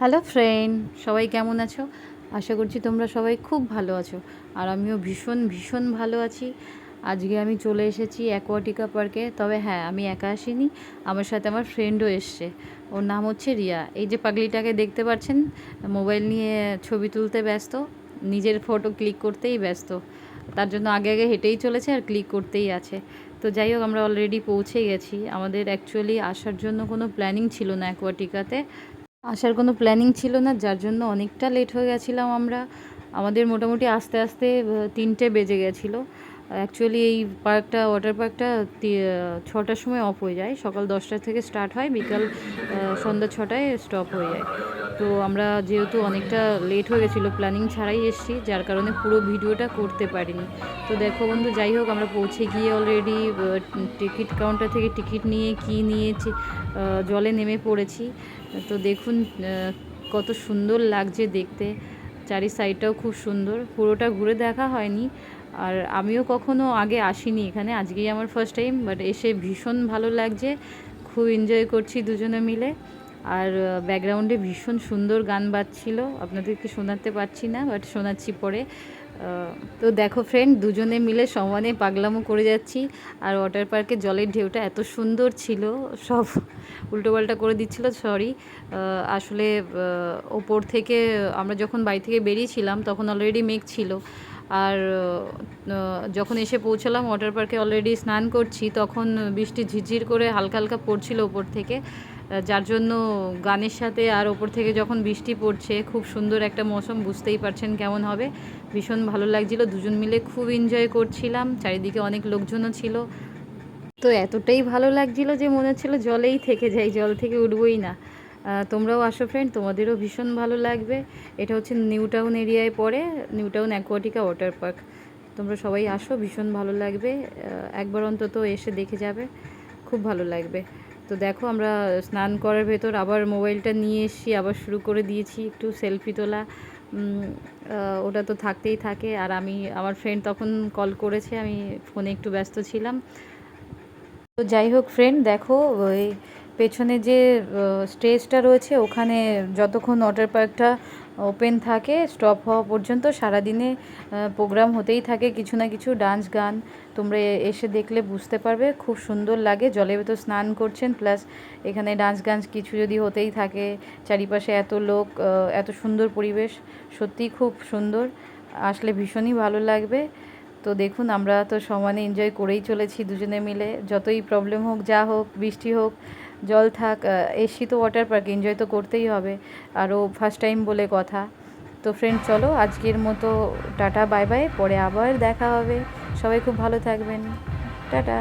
Hello friend, সবাই কেমন আছো? আশা করছি তোমরা সবাই খুব ভালো আছো। আর আমিও ভীষণ ভীষণ ভালো আছি। আজকে আমি চলে এসেছি অ্যাকোয়াটিকা পার্কে। তবে হ্যাঁ, আমি একা আসিনি, আমার সাথে আমার ফ্রেন্ডও এসছে। ওর নাম হচ্ছে রিয়া। এই যে পাগলিটাকে দেখতে পাচ্ছেন, মোবাইল নিয়ে ছবি তুলতে ব্যস্ত, নিজের ফটো ক্লিক করতেই ব্যস্ত। তার জন্য আগে আগে হেঁটেই চলেছে আর ক্লিক করতেই আছে। তো যাই হোক, আমরা অলরেডি পৌঁছে গেছি। আমাদের অ্যাকচুয়ালি আসার জন্য কোনো প্ল্যানিং ছিল না অ্যাকোয়াটিকাতে, আসার কোনো প্ল্যানিং ছিল না, যার জন্য অনেকটা লেট হয়ে গেছিলাম আমরা। আমাদের মোটামুটি আস্তে আস্তে 3টে বেজে গেছিলো। অ্যাকচুয়ালি এই পার্কটা, ওয়াটার পার্কটা 6টার সময় অফ হয়ে যায়। সকাল 10টা থেকে স্টার্ট হয়, বিকাল সন্ধ্যা 6টায় স্টপ হয়ে যায়। তো আমরা যেহেতু অনেকটা লেট হয়ে গেছিলো, প্ল্যানিং ছাড়াই এসেছি, যার কারণে পুরো ভিডিওটা করতে পারিনি। তো দেখো বন্ধু, যাই হোক, আমরা পৌঁছে গিয়ে অলরেডি টিকিট কাউন্টার থেকে টিকিট নিয়ে নিয়েছি, জলে নেমে পড়েছি। তো দেখুন কত সুন্দর লাগছে দেখতে, চারি সাইডটাও খুব সুন্দর। পুরোটা ঘুরে দেখা হয়নি, আর আমিও কখনো আগে আসিনি এখানে, আজকেই আমার ফার্স্ট টাইম। বাট এসে ভীষণ ভালো লাগছে, খুব এনজয় করছি দুজনে মিলে। আর ব্যাকগ্রাউন্ডে ভীষণ সুন্দর গান বাজছিল, আপনাদেরকে শোনাতে পারছি না, বাট শোনাচ্ছি পরে। তো দেখো ফ্রেন্ড, দুজনে মিলে সমানে পাগলামো করে যাচ্ছি। আর ওয়াটার পার্কে জলের ঢেউটা এত সুন্দর ছিল, সব উল্টোপাল্টা করে দিচ্ছিল, সরি। আসলে ওপর থেকে আমরা যখন বাড়ি থেকে বেরিয়েছিলাম তখন অলরেডি মেঘ ছিল। আর যখন এসে পৌঁছালাম ওয়াটার পার্কে, অলরেডি স্নান করছি, তখন বৃষ্টি ঝিরঝির করে হালকা হালকা পড়ছিল ওপর থেকে, যার জন্য গানের সাথে আর ওপর থেকে যখন বৃষ্টি পড়ছে, খুব সুন্দর একটা মৌসুম, বুঝতেই পারছেন কেমন হবে। ভীষণ ভালো লাগছিল, দুজন মিলে খুব এনজয় করছিলাম, চারিদিকে অনেক লোকজনও ছিল। তো এতটাই ভালো লাগছিল যে মনে হচ্ছিল জলেই থেকে যাই, জল থেকে উঠবই না। তোমরাও আসো ফ্রেন্ড, তোমাদেরও ভীষণ ভালো লাগবে। এটা হচ্ছে নিউ টাউন এরিয়ায় পড়ে, new town Aquatica water park. তোমরা সবাই আসো, ভীষণ ভালো লাগবে। একবার অন্তত এসে দেখে যাবে, খুব ভালো লাগবে। তো দেখো, আমরা স্নান করার ভেতর আবার মোবাইলটা নিয়ে এসেছি, আবার শুরু করে দিয়েছি একটু সেলফি তোলা। ওটা তো থাকতেই থাকে। আর আমার ফ্রেন্ড তখন কল করেছে, আমি ফোনে একটু ব্যস্ত ছিলাম। তো যাই হোক ফ্রেন্ড, দেখো ওই পেছনে যে স্টেজটা রয়েছে, ওখানে যতক্ষণ ওয়াটার পার্কটা ওপেন থাকে, স্টপ হওয়া পর্যন্ত সারাদিনে প্রোগ্রাম হতেই থাকে, কিছু না কিছু ডান্স গান। তোমরা এসে দেখলে বুঝতে পারবে, খুব সুন্দর লাগে। জলের ভেতর স্নান করছেন, প্লাস এখানে ডান্স গান কিছু যদি হতেই থাকে, চারিপাশে এত লোক, এত সুন্দর পরিবেশ, সত্যিই খুব সুন্দর। আসলে ভীষণই ভালো লাগবে। তো দেখুন, আমরা তো সমানে এনজয় করেই চলেছি দুজনে মিলে, যতই প্রবলেম হোক, যা হোক, বৃষ্টি হোক, জল থাক, এসি তো ওয়াটার পার্ক, এনজয় তো করতেই হবে। আরও ফার্স্ট টাইম বলে কথা। তো ফ্রেন্ড, চলো আজকের মতো টাটা বাই বাই, পরে আবার দেখা হবে। সবাই খুব ভালো থাকবেন, টাটা।